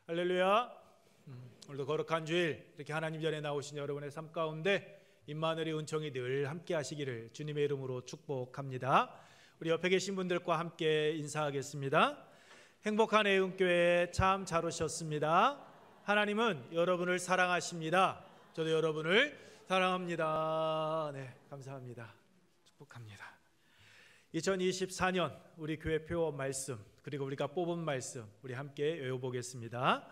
할렐루야. 오늘도 거룩한 주일 이렇게 하나님 전에 나오신 여러분의 삶 가운데 임마누엘의 은총이 늘 함께 하시기를 주님의 이름으로 축복합니다. 우리 옆에 계신 분들과 함께 인사하겠습니다. 행복한 애흥교회에 참 잘 오셨습니다. 하나님은 여러분을 사랑하십니다. 저도 여러분을 사랑합니다. 네, 감사합니다. 축복합니다. 2024년 우리 교회 표 말씀, 그리고 우리가 뽑은 말씀 우리 함께 외워보겠습니다.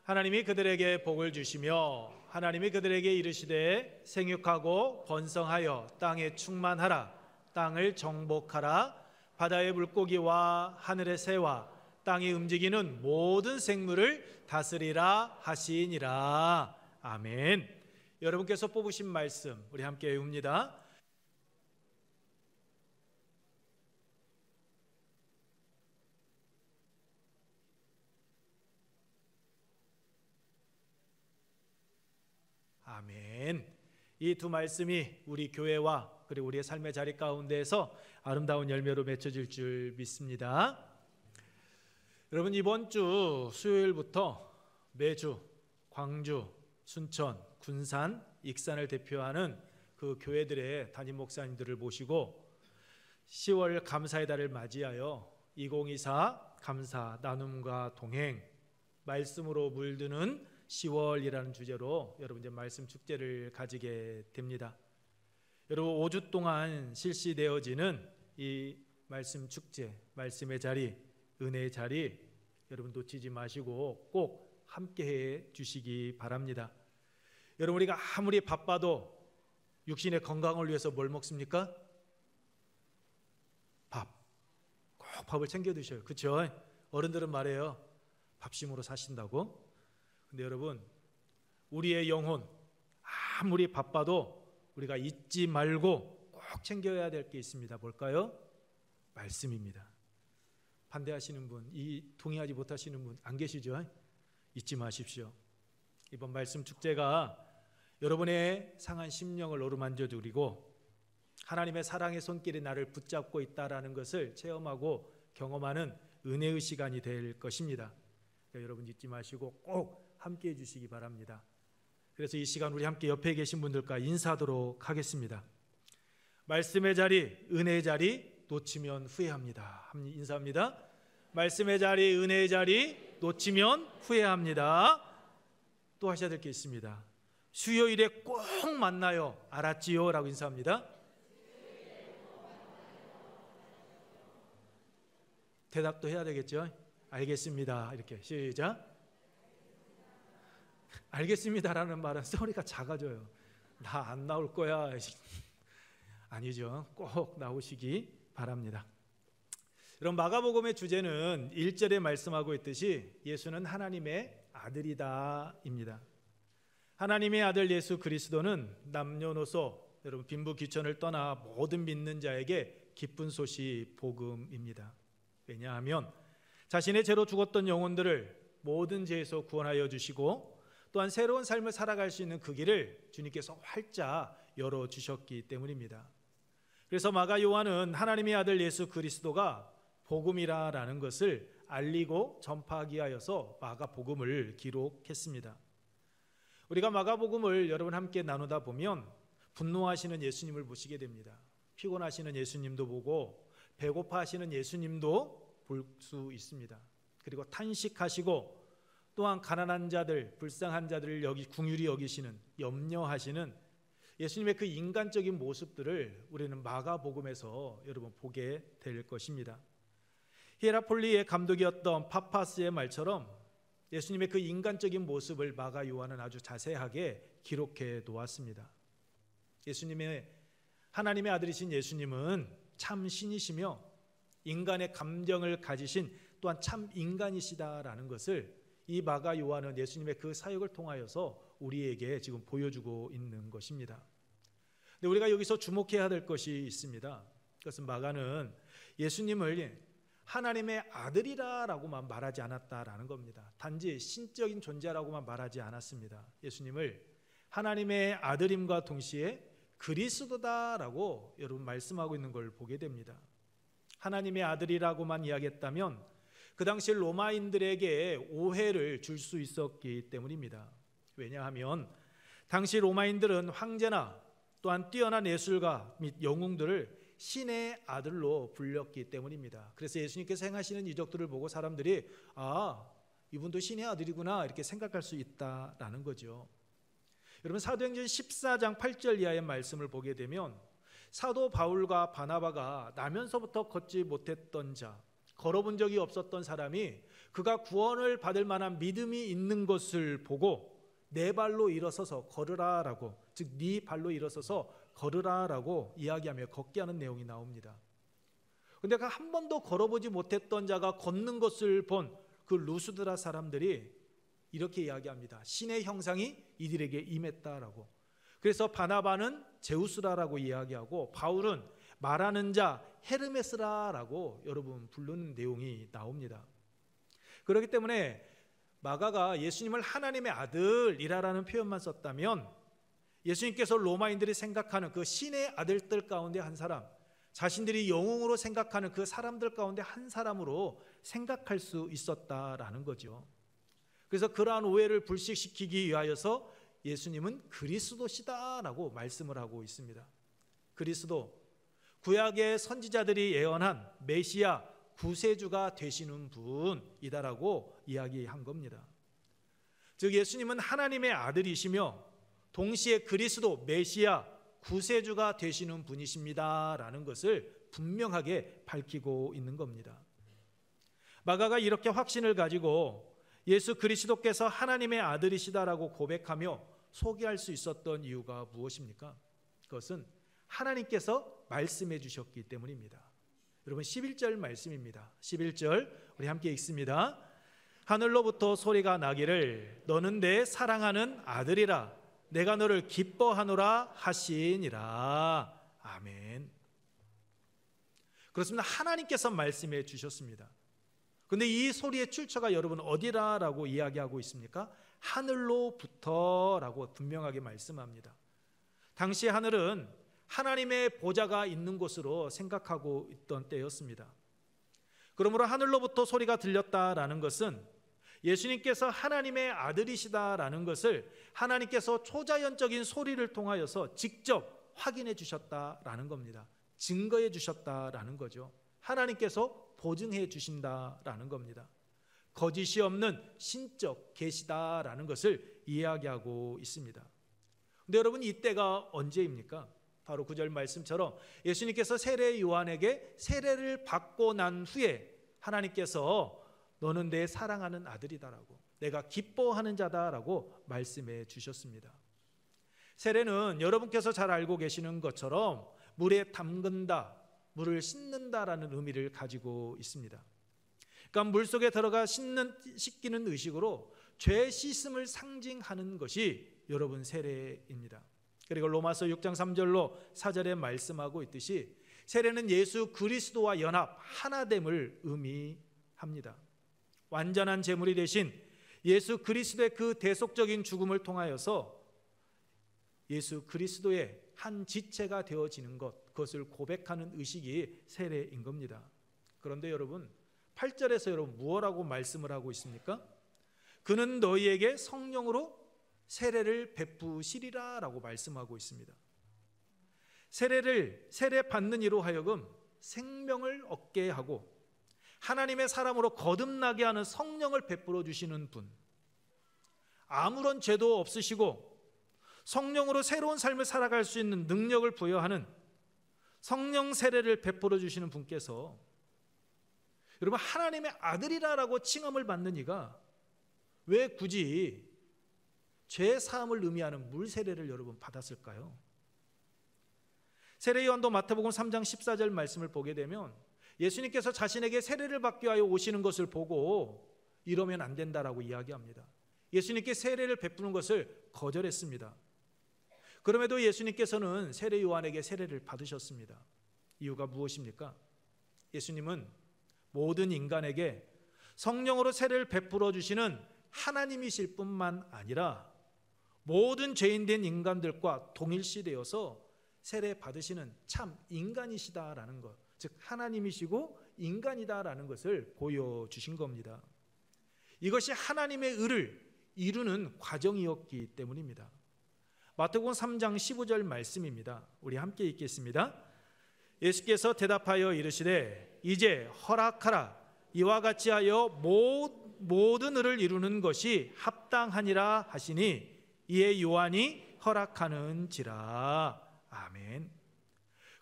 하나님이 그들에게 복을 주시며 하나님이 그들에게 이르시되 생육하고 번성하여 땅에 충만하라. 땅을 정복하라. 바다의 물고기와 하늘의 새와 땅이 움직이는 모든 생물을 다스리라 하시니라. 아멘. 여러분께서 뽑으신 말씀 우리 함께 외웁니다. 아멘. 이 두 말씀이 우리 교회와 그리고 우리의 삶의 자리 가운데에서 아름다운 열매로 맺혀질 줄 믿습니다. 여러분, 이번 주 수요일부터 매주 광주, 순천, 군산, 익산을 대표하는 그 교회들의 담임 목사님들을 모시고 10월 감사의 달을 맞이하여 2024 감사 나눔과 동행, 말씀으로 물드는 10월이라는 주제로 여러분 이제 말씀 축제를 가지게 됩니다. 여러분 5주 동안 실시되어지는 이 말씀 축제, 말씀의 자리, 은혜의 자리 여러분 놓치지 마시고 꼭 함께해 주시기 바랍니다. 여러분, 우리가 아무리 바빠도 육신의 건강을 위해서 뭘 먹습니까? 밥. 꼭 밥을 챙겨 드셔요. 그렇죠? 어른들은 말해요. 밥심으로 사신다고. 근데 여러분, 우리의 영혼 아무리 바빠도 우리가 잊지 말고 꼭 챙겨야 될 게 있습니다. 뭘까요? 말씀입니다. 반대하시는 분, 동의하지 못하시는 분 안 계시죠? 잊지 마십시오. 이번 말씀 축제가 여러분의 상한 심령을 어루만져 드리고 하나님의 사랑의 손길이 나를 붙잡고 있다라는 것을 체험하고 경험하는 은혜의 시간이 될 것입니다. 그러니까 여러분 잊지 마시고 꼭 함께 해주시기 바랍니다. 그래서 이 시간 우리 함께 옆에 계신 분들과 인사하도록 하겠습니다. 말씀의 자리, 은혜의 자리 놓치면 후회합니다. 인사합니다. 말씀의 자리, 은혜의 자리 놓치면 후회합니다. 또 하셔야 될 게 있습니다. 수요일에 꼭 만나요. 알았지요? 라고 인사합니다. 대답도 해야 되겠죠? 알겠습니다. 이렇게 시작. 알겠습니다라는 말은 소리가 작아져요. 나 안 나올 거야. 아니죠. 꼭 나오시기 바랍니다. 여러분, 마가복음의 주제는 1절에 말씀하고 있듯이 예수는 하나님의 아들이다입니다. 하나님의 아들 예수 그리스도는 남녀노소 여러분 빈부귀천을 떠나 모든 믿는 자에게 기쁜 소식 복음입니다. 왜냐하면 자신의 죄로 죽었던 영혼들을 모든 죄에서 구원하여 주시고 또한 새로운 삶을 살아갈 수 있는 그 길을 주님께서 활짝 열어주셨기 때문입니다. 그래서 마가 요한은 하나님의 아들 예수 그리스도가 복음이라는 것을 알리고 전파하기 위하여서 마가복음을 기록했습니다. 우리가 마가복음을 여러분 함께 나누다 보면 분노하시는 예수님을 보시게 됩니다. 피곤하시는 예수님도 보고 배고파하시는 예수님도 볼 수 있습니다. 그리고 탄식하시고 또한 가난한 자들, 불쌍한 자들을 긍휼히 여기시는, 염려하시는 예수님의 그 인간적인 모습들을 우리는 마가복음에서 여러분 보게 될 것입니다. 히에라폴리의 감독이었던 파파스의 말처럼 예수님의 그 인간적인 모습을 마가 요한은 아주 자세하게 기록해 놓았습니다. 예수님의 하나님의 아들이신 예수님은 참 신이시며 인간의 감정을 가지신 또한 참 인간이시다라는 것을 이 마가 요한은 예수님의 그 사역을 통하여서 우리에게 지금 보여주고 있는 것입니다. 근데 우리가 여기서 주목해야 될 것이 있습니다. 그것은 마가는 예수님을 하나님의 아들이라고만 말하지 않았다라는 겁니다. 단지 신적인 존재라고만 말하지 않았습니다. 예수님을 하나님의 아들임과 동시에 그리스도다라고 여러분 말씀하고 있는 걸 보게 됩니다. 하나님의 아들이라고만 이야기했다면 그 당시 로마인들에게 오해를 줄 수 있었기 때문입니다. 왜냐하면 당시 로마인들은 황제나 또한 뛰어난 예술가 및 영웅들을 신의 아들로 불렸기 때문입니다. 그래서 예수님께서 행하시는 이적들을 보고 사람들이 이분도 신의 아들이구나 이렇게 생각할 수 있다라는 거죠. 여러분 사도행전 14장 8절 이하의 말씀을 보게 되면 사도 바울과 바나바가 나면서부터 걷지 못했던 자, 걸어본 적이 없었던 사람이 그가 구원을 받을 만한 믿음이 있는 것을 보고 내 발로 일어서서 걸으라라고, 즉 네 발로 일어서서 걸으라라고 이야기하며 걷게 하는 내용이 나옵니다. 그런데 한 번도 걸어보지 못했던 자가 걷는 것을 본 그 루스드라 사람들이 이렇게 이야기합니다. 신의 형상이 이들에게 임했다라고. 그래서 바나바는 제우스라라고 이야기하고 바울은 말하는 자 헤르메스라라고 여러분 부르는 내용이 나옵니다. 그렇기 때문에 마가가 예수님을 하나님의 아들이라는 표현만 썼다면 예수님께서 로마인들이 생각하는 그 신의 아들들 가운데 한 사람, 자신들이 영웅으로 생각하는 그 사람들 가운데 한 사람으로 생각할 수 있었다라는 거죠. 그래서 그러한 오해를 불식시키기 위하여서 예수님은 그리스도시다라고 말씀을 하고 있습니다. 그리스도, 구약의 선지자들이 예언한 메시아 구세주가 되시는 분이다라고 이야기한 겁니다. 즉 예수님은 하나님의 아들이시며 동시에 그리스도, 메시아, 구세주가 되시는 분이십니다라는 것을 분명하게 밝히고 있는 겁니다. 마가가 이렇게 확신을 가지고 예수 그리스도께서 하나님의 아들이시다라고 고백하며 소개할 수 있었던 이유가 무엇입니까? 그것은 하나님께서 말씀해 주셨기 때문입니다. 여러분 11절 말씀입니다. 11절 우리 함께 읽습니다. 하늘로부터 소리가 나기를 너는 내 사랑하는 아들이라 내가 너를 기뻐하노라 하시니라. 아멘. 그렇습니다. 하나님께서 말씀해 주셨습니다. 그런데 이 소리의 출처가 여러분 어디라라고 이야기하고 있습니까? 하늘로부터라고 분명하게 말씀합니다. 당시 하늘은 하나님의 보좌가 있는 곳으로 생각하고 있던 때였습니다. 그러므로 하늘로부터 소리가 들렸다라는 것은 예수님께서 하나님의 아들이시다라는 것을 하나님께서 초자연적인 소리를 통하여서 직접 확인해 주셨다라는 겁니다. 증거해 주셨다라는 거죠. 하나님께서 보증해 주신다라는 겁니다. 거짓이 없는 신적 계시다라는 것을 이야기하고 있습니다. 근데 여러분 이때가 언제입니까? 바로 9절 말씀처럼 예수님께서 세례 요한에게 세례를 받고 난 후에 하나님께서 너는 내 사랑하는 아들이다라고, 내가 기뻐하는 자다라고 말씀해 주셨습니다. 세례는 여러분께서 잘 알고 계시는 것처럼 물에 담근다, 물을 씻는다라는 의미를 가지고 있습니다. 그러니까 물속에 들어가 씻기는 의식으로 죄 씻음을 상징하는 것이 여러분 세례입니다. 그리고 로마서 6장 3절로 4절에 말씀하고 있듯이 세례는 예수 그리스도와 연합, 하나됨을 의미합니다. 완전한 제물이 되신 예수 그리스도의 그 대속적인 죽음을 통하여서 예수 그리스도의 한 지체가 되어지는 것, 그것을 고백하는 의식이 세례인 겁니다. 그런데 여러분 8절에서 여러분 무엇라고 말씀을 하고 있습니까? 그는 너희에게 성령으로 세례를 베푸시리라 라고 말씀하고 있습니다. 세례 받는 이로 하여금 생명을 얻게 하고 하나님의 사람으로 거듭나게 하는 성령을 베풀어 주시는 분, 아무런 죄도 없으시고 성령으로 새로운 삶을 살아갈 수 있는 능력을 부여하는 성령 세례를 베풀어 주시는 분께서 여러분 하나님의 아들이라고 칭함을 받는 이가 왜 굳이 죄 사함을 의미하는 물 세례를 여러분 받았을까요? 세례 요한도 마태복음 3장 14절 말씀을 보게 되면 예수님께서 자신에게 세례를 받기 위하여 오시는 것을 보고 이러면 안 된다라고 이야기합니다. 예수님께 세례를 베푸는 것을 거절했습니다. 그럼에도 예수님께서는 세례 요한에게 세례를 받으셨습니다. 이유가 무엇입니까? 예수님은 모든 인간에게 성령으로 세례를 베풀어 주시는 하나님이실 뿐만 아니라 모든 죄인된 인간들과 동일시되어서 세례 받으시는 참 인간이시다라는 것, 즉 하나님이시고 인간이다라는 것을 보여주신 겁니다. 이것이 하나님의 의를 이루는 과정이었기 때문입니다. 마태복음 3장 15절 말씀입니다. 우리 함께 읽겠습니다. 예수께서 대답하여 이르시되 이제 허락하라. 이와 같이 하여 모든 의를 이루는 것이 합당하니라 하시니 이에 요한이 허락하는지라. 아멘.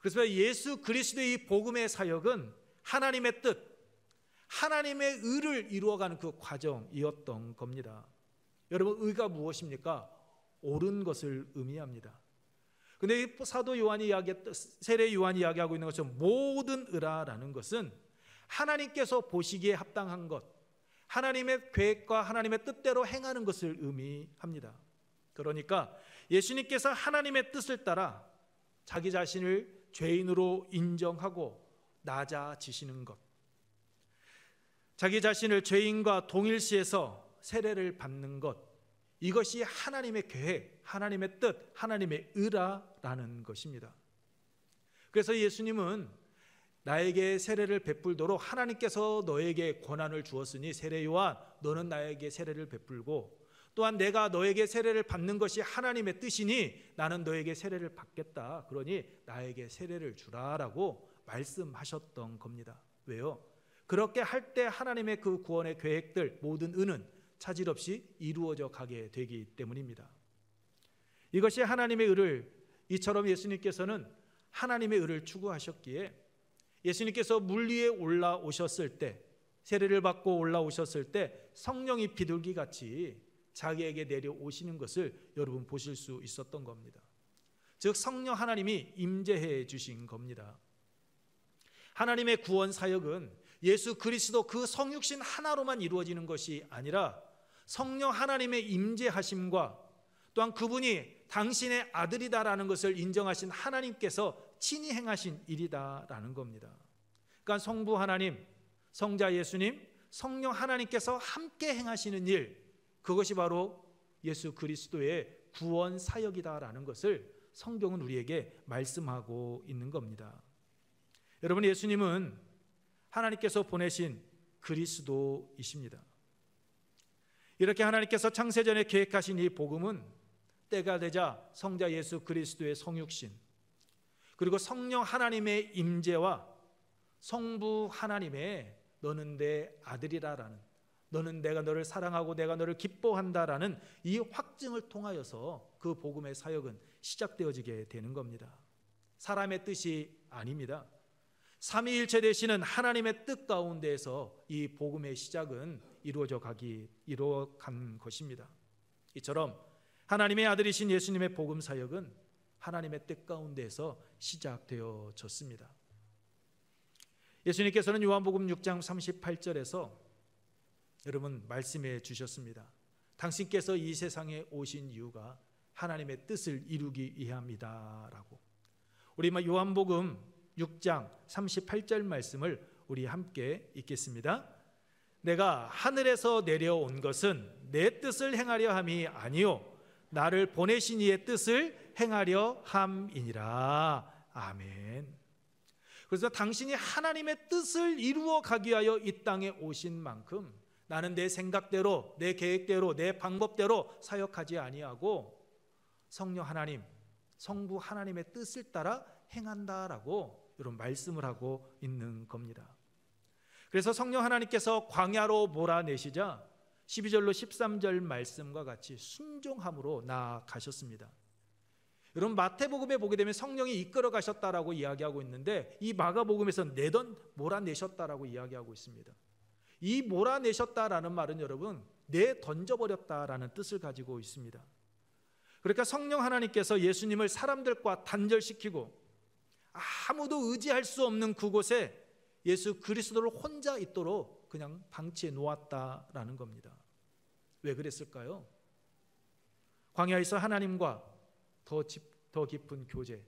그래서 예수 그리스도의 이 복음의 사역은 하나님의 뜻, 하나님의 의를 이루어가는 그 과정이었던 겁니다. 여러분, 의가 무엇입니까? 옳은 것을 의미합니다. 근데 사도 요한이 세례 요한이 이야기하고 있는 것처럼 모든 의라라는 것은 하나님께서 보시기에 합당한 것, 하나님의 계획과 하나님의 뜻대로 행하는 것을 의미합니다. 그러니까 예수님께서 하나님의 뜻을 따라 자기 자신을 죄인으로 인정하고 낮아지시는 것, 자기 자신을 죄인과 동일시해서 세례를 받는 것, 이것이 하나님의 계획, 하나님의 뜻, 하나님의 의라라는 것입니다. 그래서 예수님은 나에게 세례를 베풀도록 하나님께서 너에게 권한을 주었으니 세례 요한 너는 나에게 세례를 베풀고, 또한 내가 너에게 세례를 받는 것이 하나님의 뜻이니 나는 너에게 세례를 받겠다. 그러니 나에게 세례를 주라라고 말씀하셨던 겁니다. 왜요? 그렇게 할 때 하나님의 그 구원의 계획들, 모든 의는 차질 없이 이루어져 가게 되기 때문입니다. 이것이 하나님의 의를, 이처럼 예수님께서는 하나님의 의를 추구하셨기에 예수님께서 물 위에 올라오셨을 때, 세례를 받고 올라오셨을 때 성령이 비둘기같이 자기에게 내려오시는 것을 여러분 보실 수 있었던 겁니다. 즉 성령 하나님이 임재해 주신 겁니다. 하나님의 구원 사역은 예수 그리스도 그 성육신 하나로만 이루어지는 것이 아니라 성령 하나님의 임재하심과 또한 그분이 당신의 아들이다라는 것을 인정하신 하나님께서 친히 행하신 일이다라는 겁니다. 그러니까 성부 하나님, 성자 예수님, 성령 하나님께서 함께 행하시는 일, 그것이 바로 예수 그리스도의 구원 사역이다라는 것을 성경은 우리에게 말씀하고 있는 겁니다. 여러분, 예수님은 하나님께서 보내신 그리스도이십니다. 이렇게 하나님께서 창세전에 계획하신 이 복음은 때가 되자 성자 예수 그리스도의 성육신, 그리고 성령 하나님의 임재와 성부 하나님의 너는 내 아들이라라는, 너는 내가 너를 사랑하고 내가 너를 기뻐한다라는 이 확증을 통하여서 그 복음의 사역은 시작되어지게 되는 겁니다. 사람의 뜻이 아닙니다. 삼위일체 되시는 하나님의 뜻 가운데에서 이 복음의 시작은 이루어간 것입니다. 이처럼 하나님의 아들이신 예수님의 복음 사역은 하나님의 뜻 가운데에서 시작되어졌습니다. 예수님께서는 요한복음 6장 38절에서 여러분 말씀해 주셨습니다. 당신께서 이 세상에 오신 이유가 하나님의 뜻을 이루기 위함이다 라고. 우리 요한복음 6장 38절 말씀을 우리 함께 읽겠습니다. 내가 하늘에서 내려온 것은 내 뜻을 행하려 함이 아니요 나를 보내신 이의 뜻을 행하려 함이니라. 아멘. 그래서 당신이 하나님의 뜻을 이루어 가기 위하여 이 땅에 오신 만큼 나는 내 생각대로, 내 계획대로, 내 방법대로 사역하지 아니하고 성령 하나님, 성부 하나님의 뜻을 따라 행한다라고 이런 말씀을 하고 있는 겁니다. 그래서 성령 하나님께서 광야로 몰아내시자 12절로 13절 말씀과 같이 순종함으로 나아가셨습니다. 여러분, 마태복음에 보게 되면 성령이 이끌어 가셨다라고 이야기하고 있는데 이 마가복음에서 몰아내셨다라고 이야기하고 있습니다. 이 몰아내셨다라는 말은 여러분 내던져버렸다라는 뜻을 가지고 있습니다. 그러니까 성령 하나님께서 예수님을 사람들과 단절시키고 아무도 의지할 수 없는 그곳에 예수 그리스도를 혼자 있도록 그냥 방치해 놓았다라는 겁니다. 왜 그랬을까요? 광야에서 하나님과 더 깊은 교제,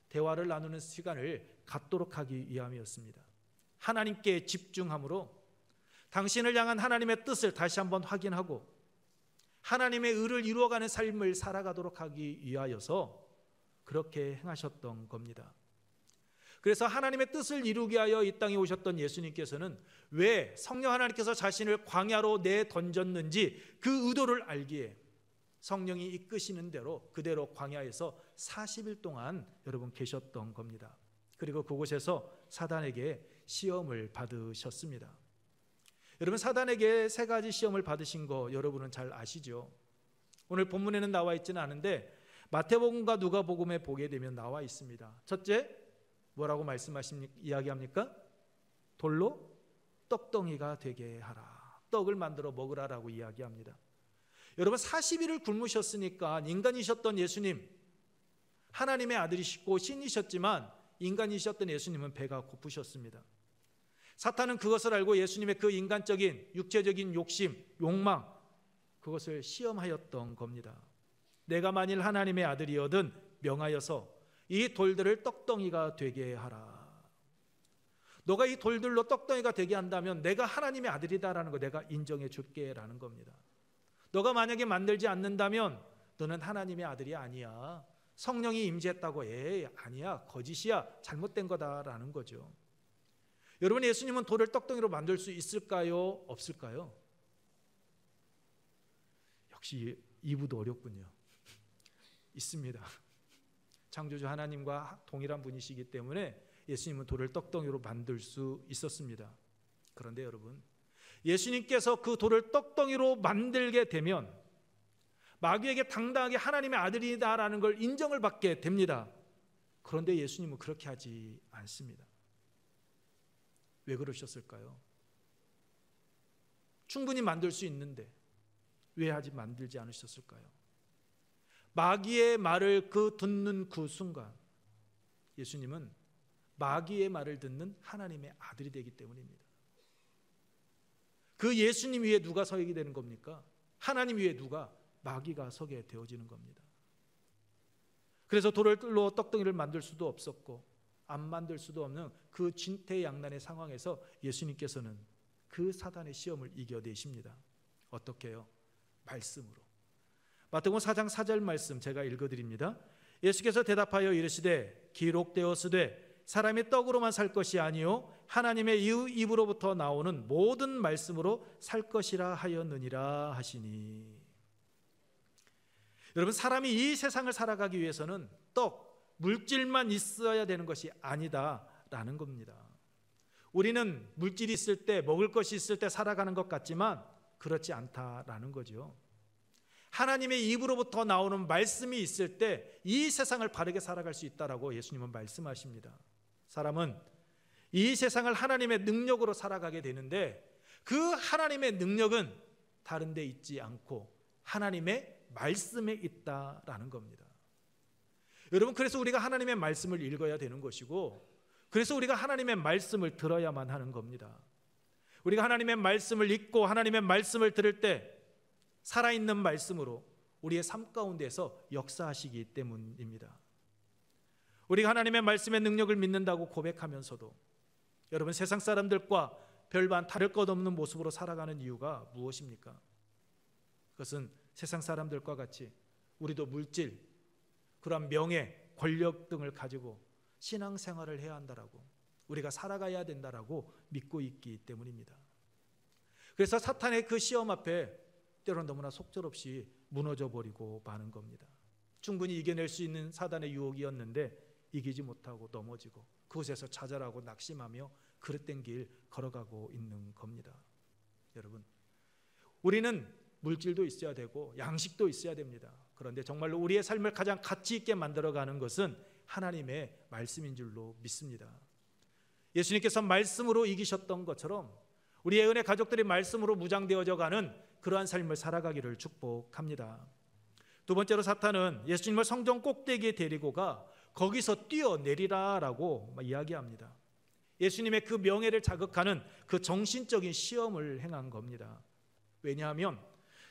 대화를 나누는 시간을 갖도록 하기 위함이었습니다. 하나님께 집중함으로 당신을 향한 하나님의 뜻을 다시 한번 확인하고 하나님의 의를 이루어가는 삶을 살아가도록 하기 위하여서 그렇게 행하셨던 겁니다. 그래서 하나님의 뜻을 이루기 위하여 이 땅에 오셨던 예수님께서는 왜 성령 하나님께서 자신을 광야로 내던졌는지 그 의도를 알기에 성령이 이끄시는 대로 그대로 광야에서 40일 동안 여러분 계셨던 겁니다. 그리고 그곳에서 사단에게 시험을 받으셨습니다. 여러분, 사단에게 3가지 시험을 받으신 거 여러분은 잘 아시죠? 오늘 본문에는 나와 있지는 않은데 마태복음과 누가복음에 보게 되면 나와 있습니다. 첫째, 뭐라고 이야기합니까? 돌로 떡덩이가 되게 하라. 떡을 만들어 먹으라라고 이야기합니다. 여러분, 40일을 굶으셨으니까 인간이셨던 예수님, 하나님의 아들이시고 신이셨지만 인간이셨던 예수님은 배가 고프셨습니다. 사탄은 그것을 알고 예수님의 그 인간적인 육체적인 욕심, 욕망, 그것을 시험하였던 겁니다. 내가 만일 하나님의 아들이거든 명하여서 이 돌들을 떡덩이가 되게 하라. 너가 이 돌들로 떡덩이가 되게 한다면 내가 하나님의 아들이다라는 거 내가 인정해 줄게라는 겁니다. 너가 만약에 만들지 않는다면 너는 하나님의 아들이 아니야. 성령이 임재했다고 아니야, 거짓이야, 잘못된 거다라는 거죠. 여러분, 예수님은 돌을 떡덩이로 만들 수 있을까요? 없을까요? 역시 이부도 어렵군요. 있습니다. 창조주 하나님과 동일한 분이시기 때문에 예수님은 돌을 떡덩이로 만들 수 있었습니다. 그런데 여러분, 예수님께서 그 돌을 떡덩이로 만들게 되면 마귀에게 당당하게 하나님의 아들이다라는 걸 인정을 받게 됩니다. 그런데 예수님은 그렇게 하지 않습니다. 왜 그러셨을까요? 충분히 만들 수 있는데 왜 만들지 않으셨을까요? 마귀의 말을 듣는 그 순간 예수님은 마귀의 말을 듣는 하나님의 아들이 되기 때문입니다. 그 예수님 위에 누가 서게 되는 겁니까? 하나님 위에 마귀가 서게 되어지는 겁니다. 그래서 돌로 떡덩이를 만들 수도 없었고 안 만들 수도 없는 그 진퇴양난의 상황에서 예수님께서는 그 사단의 시험을 이겨내십니다. 어떻게 해요? 말씀으로. 마태복음 4장 4절 말씀 제가 읽어드립니다. 예수께서 대답하여 이르시되 기록되었으되 사람이 떡으로만 살 것이 아니요 하나님의 입으로부터 나오는 모든 말씀으로 살 것이라 하였느니라 하시니. 여러분, 사람이 이 세상을 살아가기 위해서는 물질만 있어야 되는 것이 아니다라는 겁니다. 우리는 물질이 있을 때, 먹을 것이 있을 때 살아가는 것 같지만 그렇지 않다라는 거죠. 하나님의 입으로부터 나오는 말씀이 있을 때 이 세상을 바르게 살아갈 수 있다라고 예수님은 말씀하십니다. 사람은 이 세상을 하나님의 능력으로 살아가게 되는데 그 하나님의 능력은 다른 데 있지 않고 하나님의 말씀에 있다라는 겁니다. 여러분, 그래서 우리가 하나님의 말씀을 읽어야 되는 것이고 그래서 우리가 하나님의 말씀을 들어야만 하는 겁니다. 우리가 하나님의 말씀을 읽고 하나님의 말씀을 들을 때 살아있는 말씀으로 우리의 삶 가운데서 역사하시기 때문입니다. 우리가 하나님의 말씀의 능력을 믿는다고 고백하면서도 여러분, 세상 사람들과 별반 다를 것 없는 모습으로 살아가는 이유가 무엇입니까? 그것은 세상 사람들과 같이 우리도 물질, 그러한 명예, 권력 등을 가지고 신앙생활을 해야 한다라고, 우리가 살아가야 된다라고 믿고 있기 때문입니다. 그래서 사탄의 그 시험 앞에 때로는 너무나 속절없이 무너져 버리고 마는 겁니다. 충분히 이겨낼 수 있는 사단의 유혹이었는데 이기지 못하고 넘어지고 그곳에서 좌절하고 낙심하며 그릇된 길 걸어가고 있는 겁니다. 여러분, 우리는 물질도 있어야 되고 양식도 있어야 됩니다. 그런데 정말로 우리의 삶을 가장 가치 있게 만들어가는 것은 하나님의 말씀인 줄로 믿습니다. 예수님께서 말씀으로 이기셨던 것처럼 우리 예은의 가족들이 말씀으로 무장되어져 가는 그러한 삶을 살아가기를 축복합니다. 두 번째로 사탄은 예수님을 성전 꼭대기에 데리고 가 거기서 뛰어내리라라고 이야기합니다. 예수님의 그 명예를 자극하는 그 정신적인 시험을 행한 겁니다. 왜냐하면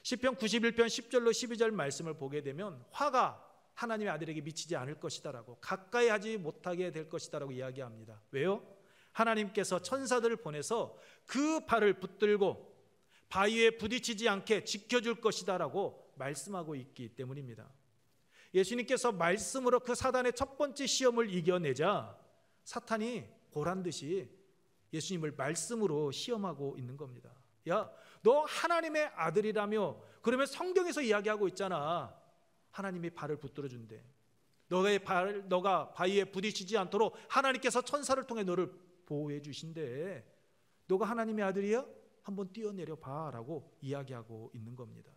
시편 91편 10절로 12절 말씀을 보게 되면 화가 하나님의 아들에게 미치지 않을 것이다라고, 가까이 하지 못하게 될 것이다라고 이야기합니다. 왜요? 하나님께서 천사들을 보내서 그 발을 붙들고 바위에 부딪히지 않게 지켜줄 것이다라고 말씀하고 있기 때문입니다. 예수님께서 말씀으로 그 사단의 첫 번째 시험을 이겨내자 사탄이 보란 듯이 예수님을 말씀으로 시험하고 있는 겁니다. 야, 너 하나님의 아들이라며, 그러면 성경에서 이야기하고 있잖아. 하나님이 발을 붙들어 준대. 너가 바위에 부딪히지 않도록 하나님께서 천사를 통해 너를 보호해 주신대. 너가 하나님의 아들이야? 한번 뛰어내려 봐라고 이야기하고 있는 겁니다.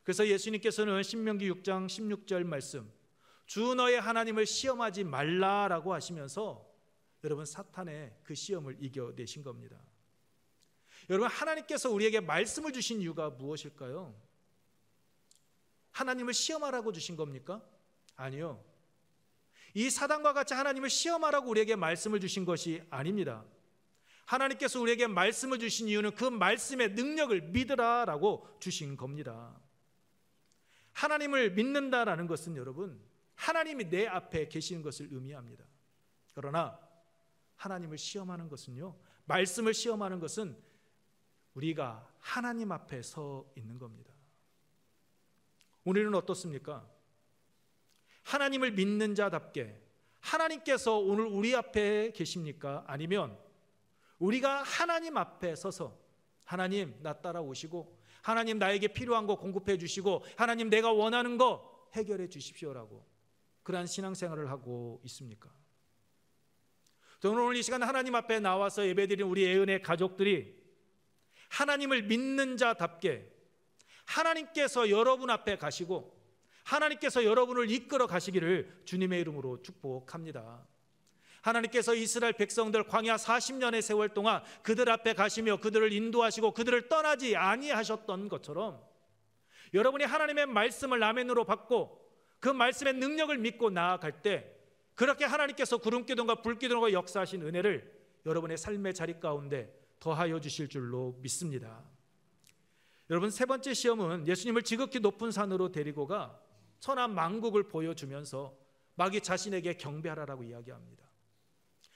그래서 예수님께서는 신명기 6장 16절 말씀, 주 너의 하나님을 시험하지 말라라고 하시면서 여러분 사탄의 그 시험을 이겨내신 겁니다. 여러분, 하나님께서 우리에게 말씀을 주신 이유가 무엇일까요? 하나님을 시험하라고 주신 겁니까? 아니요. 이 사단과 같이 하나님을 시험하라고 우리에게 말씀을 주신 것이 아닙니다. 하나님께서 우리에게 말씀을 주신 이유는 그 말씀의 능력을 믿으라라고 주신 겁니다. 하나님을 믿는다라는 것은 여러분, 하나님이 내 앞에 계시는 것을 의미합니다. 그러나 하나님을 시험하는 것은요, 말씀을 시험하는 것은 우리가 하나님 앞에 서 있는 겁니다. 우리는 어떻습니까? 하나님을 믿는 자답게 하나님께서 오늘 우리 앞에 계십니까? 아니면 우리가 하나님 앞에 서서 하나님 나 따라오시고 하나님 나에게 필요한 거 공급해 주시고 하나님 내가 원하는 거 해결해 주십시오라고 그러한 신앙생활을 하고 있습니까? 저는 오늘 이 시간 하나님 앞에 나와서 예배드린 우리 애은의 가족들이 하나님을 믿는 자답게 하나님께서 여러분 앞에 가시고 하나님께서 여러분을 이끌어 가시기를 주님의 이름으로 축복합니다. 하나님께서 이스라엘 백성들 광야 40년의 세월 동안 그들 앞에 가시며 그들을 인도하시고 그들을 떠나지 아니하셨던 것처럼 여러분이 하나님의 말씀을 아멘으로 받고 그 말씀의 능력을 믿고 나아갈 때 그렇게 하나님께서 구름기둥과 불기둥과 역사하신 은혜를 여러분의 삶의 자리 가운데 더하여 주실 줄로 믿습니다. 여러분, 세 번째 시험은 예수님을 지극히 높은 산으로 데리고 가 천하 만국을 보여주면서 마귀 자신에게 경배하라라고 이야기합니다.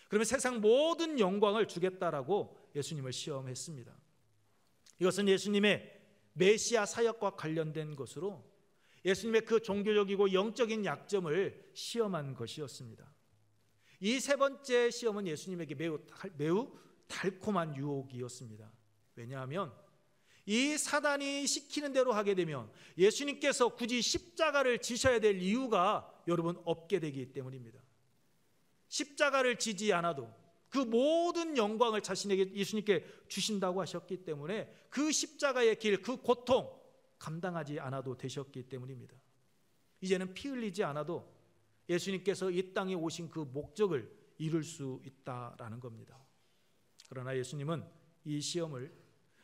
그러면 세상 모든 영광을 주겠다라고 예수님을 시험했습니다. 이것은 예수님의 메시아 사역과 관련된 것으로 예수님의 그 종교적이고 영적인 약점을 시험한 것이었습니다. 이 세 번째 시험은 예수님에게 매우 달콤한 유혹이었습니다. 왜냐하면 이 사단이 시키는 대로 하게 되면 예수님께서 굳이 십자가를 지셔야 될 이유가 여러분 없게 되기 때문입니다. 십자가를 지지 않아도 그 모든 영광을 자신에게 예수님께 주신다고 하셨기 때문에 그 십자가의 길, 그 고통 감당하지 않아도 되셨기 때문입니다. 이제는 피 흘리지 않아도 예수님께서 이 땅에 오신 그 목적을 이룰 수 있다라는 겁니다. 그러나 예수님은 이 시험을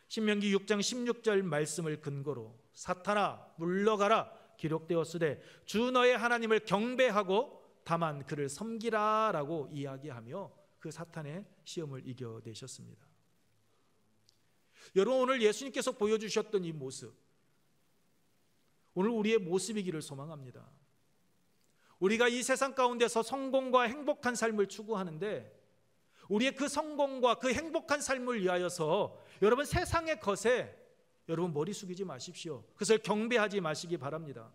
신명기 6장 16절 말씀을 근거로 사탄아 물러가라 기록되었으되 주 너의 하나님을 경배하고 다만 그를 섬기라라고 이야기하며 그 사탄의 시험을 이겨내셨습니다. 여러분, 오늘 예수님께서 보여주셨던 이 모습, 오늘 우리의 모습이기를 소망합니다. 우리가 이 세상 가운데서 성공과 행복한 삶을 추구하는데 우리의 그 성공과 그 행복한 삶을 위하여서 여러분 세상의 것에 여러분 머리 숙이지 마십시오. 그것을 경배하지 마시기 바랍니다.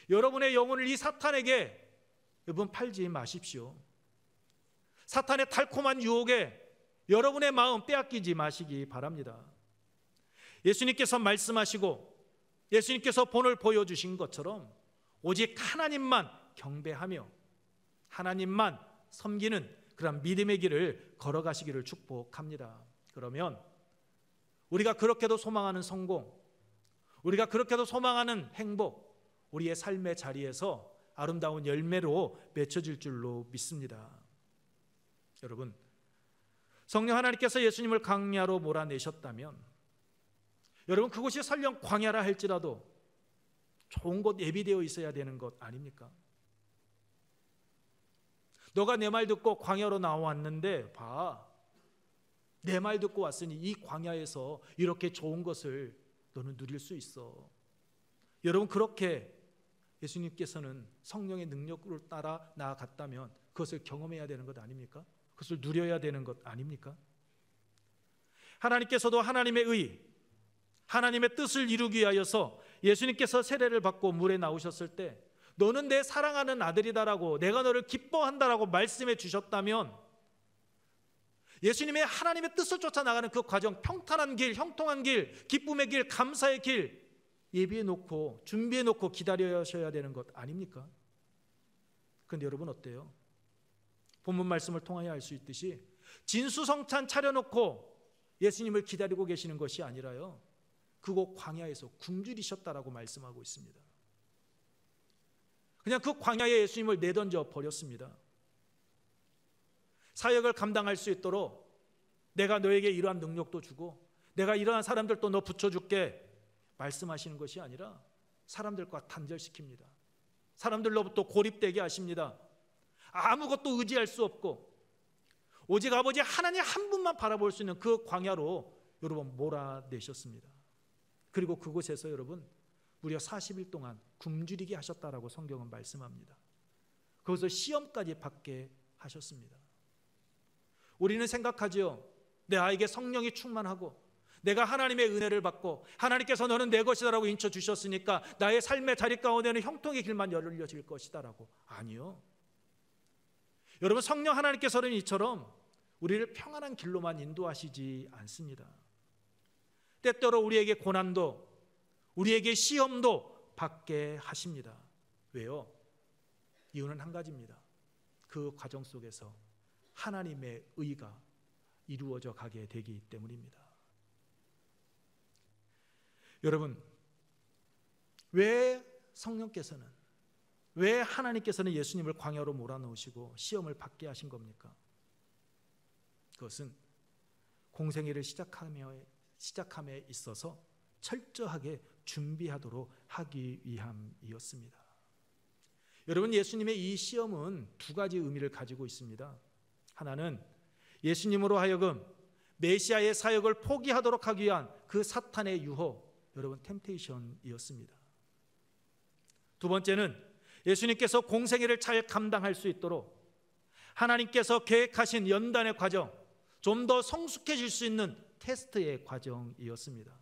여러분의 영혼을 이 사탄에게 여러분 팔지 마십시오. 사탄의 달콤한 유혹에 여러분의 마음 빼앗기지 마시기 바랍니다. 예수님께서 말씀하시고 예수님께서 본을 보여주신 것처럼 오직 하나님만 경배하며 하나님만 섬기는 그런 믿음의 길을 걸어가시기를 축복합니다. 그러면 우리가 그렇게도 소망하는 성공, 우리가 그렇게도 소망하는 행복, 우리의 삶의 자리에서 아름다운 열매로 맺혀질 줄로 믿습니다. 여러분, 성령 하나님께서 예수님을 광야로 몰아내셨다면 여러분 그곳이 설령 광야라 할지라도 좋은 곳 예비되어 있어야 되는 것 아닙니까? 너가 내 말 듣고 광야로 나왔는데 봐, 내 말 듣고 왔으니 이 광야에서 이렇게 좋은 것을 너는 누릴 수 있어. 여러분, 그렇게 예수님께서는 성령의 능력을 따라 나아갔다면 그것을 경험해야 되는 것 아닙니까? 그것을 누려야 되는 것 아닙니까? 하나님께서도 하나님의 의, 하나님의 뜻을 이루기 위하여서 예수님께서 세례를 받고 물에 나오셨을 때 너는 내 사랑하는 아들이다라고, 내가 너를 기뻐한다라고 말씀해 주셨다면 예수님의 하나님의 뜻을 쫓아 나가는 그 과정, 평탄한 길, 형통한 길, 기쁨의 길, 감사의 길 예비해 놓고 준비해 놓고 기다려셔야 되는 것 아닙니까? 그런데 여러분 어때요? 본문 말씀을 통하여 알 수 있듯이 진수성찬 차려놓고 예수님을 기다리고 계시는 것이 아니라요, 그곳 광야에서 굶주리셨다라고 말씀하고 있습니다. 그냥 그 광야에 예수님을 내던져 버렸습니다. 사역을 감당할 수 있도록 내가 너에게 이러한 능력도 주고 내가 이러한 사람들도 너 붙여줄게 말씀하시는 것이 아니라 사람들과 단절시킵니다. 사람들로부터 고립되게 하십니다. 아무것도 의지할 수 없고 오직 아버지 하나님 한 분만 바라볼 수 있는 그 광야로 여러분 몰아내셨습니다. 그리고 그곳에서 여러분 무려 40일 동안 굶주리게 하셨다라고 성경은 말씀합니다. 거기서 시험까지 받게 하셨습니다. 우리는 생각하죠. 내 아이에게 성령이 충만하고 내가 하나님의 은혜를 받고 하나님께서 너는 내 것이다라고 인쳐 주셨으니까 나의 삶의 자리 가운데는 형통의 길만 열려질 것이다라고. 아니요. 여러분, 성령 하나님께서는 이처럼 우리를 평안한 길로만 인도하시지 않습니다. 때때로 우리에게 고난도, 우리에게 시험도 받게 하십니다. 왜요? 이유는 한 가지입니다. 그 과정 속에서 하나님의 의가 이루어져 가게 되기 때문입니다. 여러분, 왜 성령께서는, 왜 하나님께서는 예수님을 광야로 몰아넣으시고 시험을 받게 하신 겁니까? 그것은 공생애를 시작함에 있어서 철저하게 준비하도록 하기 위함이었습니다. 여러분, 예수님의 이 시험은 두 가지 의미를 가지고 있습니다. 하나는 예수님으로 하여금 메시아의 사역을 포기하도록 하기 위한 그 사탄의 유혹, 여러분 템테이션이었습니다. 두 번째는 예수님께서 공생애를 잘 감당할 수 있도록 하나님께서 계획하신 연단의 과정, 좀 더 성숙해질 수 있는 테스트의 과정이었습니다.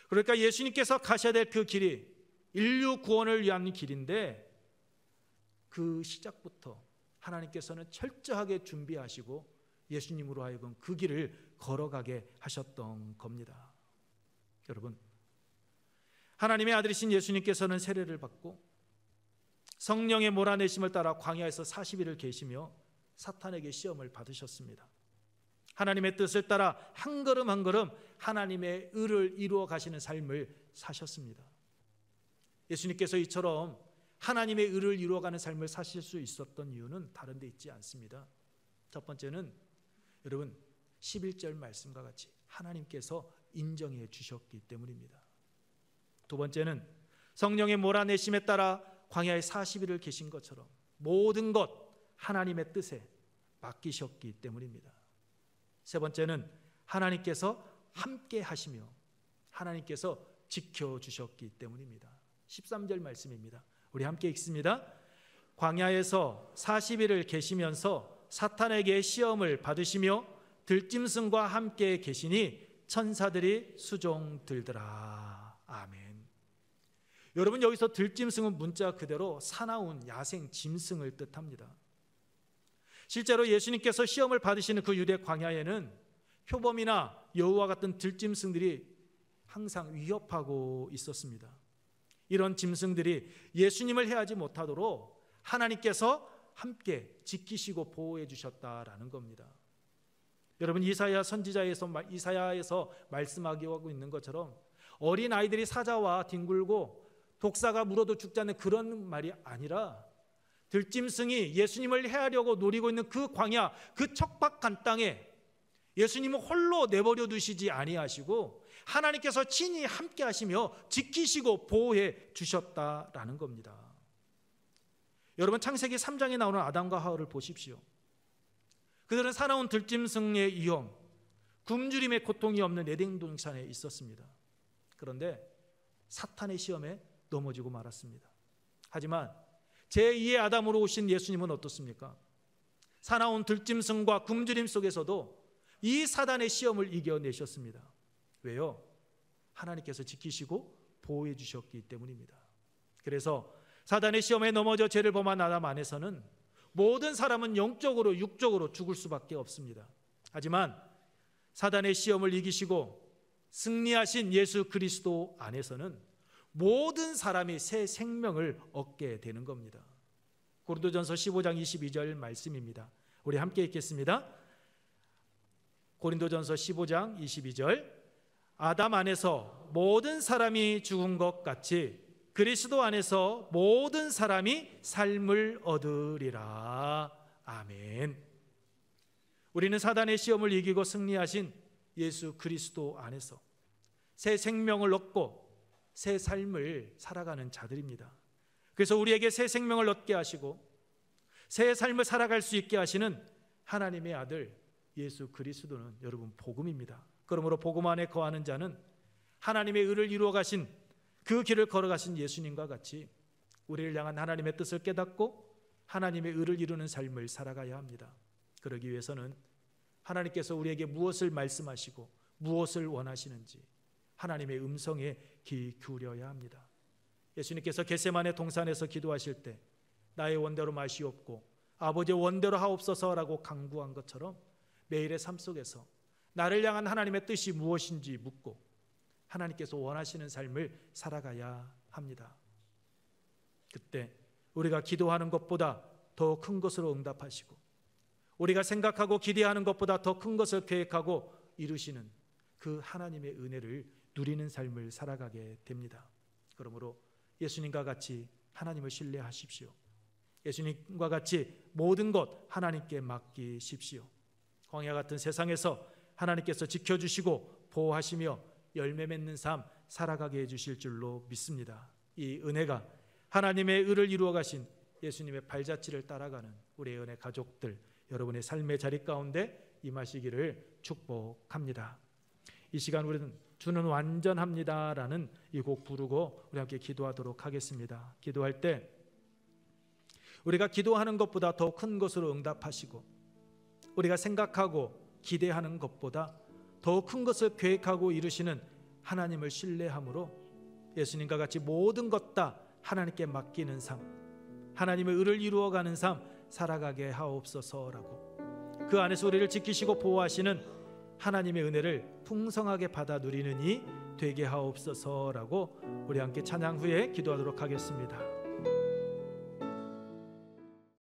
그러니까 예수님께서 가셔야 될 그 길이 인류 구원을 위한 길인데 그 시작부터 하나님께서는 철저하게 준비하시고 예수님으로 하여금 그 길을 걸어가게 하셨던 겁니다. 여러분, 하나님의 아들이신 예수님께서는 세례를 받고 성령의 몰아내심을 따라 광야에서 40일을 계시며 사탄에게 시험을 받으셨습니다. 하나님의 뜻을 따라 한 걸음 한 걸음 하나님의 의를 이루어 가시는 삶을 사셨습니다. 예수님께서 이처럼 하나님의 의를 이루어가는 삶을 사실 수 있었던 이유는 다른 데 있지 않습니다. 첫 번째는 여러분 11절 말씀과 같이 하나님께서 인정해 주셨기 때문입니다. 두 번째는 성령의 몰아내심에 따라 광야에 40일을 계신 것처럼 모든 것 하나님의 뜻에 맡기셨기 때문입니다. 세 번째는 하나님께서 함께 하시며 하나님께서 지켜주셨기 때문입니다. 13절 말씀입니다. 우리 함께 읽습니다. 광야에서 40일을 계시면서 사탄에게 시험을 받으시며 들짐승과 함께 계시니 천사들이 수종 들더라. 아멘. 여러분, 여기서 들짐승은 문자 그대로 사나운 야생 짐승을 뜻합니다. 실제로 예수님께서 시험을 받으시는 그 유대 광야에는 표범이나 여우와 같은 들짐승들이 항상 위협하고 있었습니다. 이런 짐승들이 예수님을 해하지 못하도록 하나님께서 함께 지키시고 보호해 주셨다라는 겁니다. 여러분, 이사야 선지자에서 말씀하고 있는 것처럼 어린 아이들이 사자와 뒹굴고 독사가 물어도 죽지 않는 그런 말이 아니라 들짐승이 예수님을 해하려고 노리고 있는 그 광야, 그 척박한 땅에 예수님은 홀로 내버려 두시지 아니하시고 하나님께서 친히 함께 하시며 지키시고 보호해 주셨다라는 겁니다. 여러분, 창세기 3장에 나오는 아담과 하와를 보십시오. 그들은 사나운 들짐승의 위험, 굶주림의 고통이 없는 에덴 동산에 있었습니다. 그런데 사탄의 시험에 넘어지고 말았습니다. 하지만 제2의 아담으로 오신 예수님은 어떻습니까? 사나운 들짐승과 굶주림 속에서도 이 사단의 시험을 이겨내셨습니다. 왜요? 하나님께서 지키시고 보호해 주셨기 때문입니다. 그래서 사단의 시험에 넘어져 죄를 범한 아담 안에서는 모든 사람은 영적으로 육적으로 죽을 수밖에 없습니다. 하지만 사단의 시험을 이기시고 승리하신 예수 그리스도 안에서는 모든 사람이 새 생명을 얻게 되는 겁니다. 고린도전서 15장 22절 말씀입니다. 우리 함께 읽겠습니다. 고린도전서 15장 22절. 아담 안에서 모든 사람이 죽은 것 같이 그리스도 안에서 모든 사람이 삶을 얻으리라. 아멘. 우리는 사단의 시험을 이기고 승리하신 예수 그리스도 안에서 새 생명을 얻고 새 삶을 살아가는 자들입니다. 그래서 우리에게 새 생명을 얻게 하시고 새 삶을 살아갈 수 있게 하시는 하나님의 아들 예수 그리스도는 여러분 복음입니다. 그러므로 복음 안에 거하는 자는 하나님의 의를 이루어 가신 그 길을 걸어가신 예수님과 같이 우리를 향한 하나님의 뜻을 깨닫고 하나님의 의를 이루는 삶을 살아가야 합니다. 그러기 위해서는 하나님께서 우리에게 무엇을 말씀하시고 무엇을 원하시는지 하나님의 음성에 귀 기울여야 합니다. 예수님께서 겟세마네 동산에서 기도하실 때 나의 원대로 마시옵고 아버지의 원대로 하옵소서라고 간구한 것처럼 매일의 삶 속에서 나를 향한 하나님의 뜻이 무엇인지 묻고 하나님께서 원하시는 삶을 살아가야 합니다. 그때 우리가 기도하는 것보다 더 큰 것으로 응답하시고 우리가 생각하고 기대하는 것보다 더 큰 것을 계획하고 이루시는 그 하나님의 은혜를 누리는 삶을 살아가게 됩니다. 그러므로 예수님과 같이 하나님을 신뢰하십시오. 예수님과 같이 모든 것 하나님께 맡기십시오. 광야 같은 세상에서 하나님께서 지켜주시고 보호하시며 열매 맺는 삶 살아가게 해주실 줄로 믿습니다. 이 은혜가 하나님의 의를 이루어 가신 예수님의 발자취를 따라가는 우리의 은혜 가족들 여러분의 삶의 자리 가운데 임하시기를 축복합니다. 이 시간 우리는 주는 완전합니다라는 이 곡 부르고 우리 함께 기도하도록 하겠습니다. 기도할 때 우리가 기도하는 것보다 더 큰 것으로 응답하시고 우리가 생각하고 기대하는 것보다 더 큰 것을 계획하고 이루시는 하나님을 신뢰함으로 예수님과 같이 모든 것 다 하나님께 맡기는 삶, 하나님의 의를 이루어가는 삶 살아가게 하옵소서라고 그 안에서 우리를 지키시고 보호하시는 하나님의 은혜를 풍성하게 받아 누리는 이 되게 하옵소서라고 우리 함께 찬양 후에 기도하도록 하겠습니다.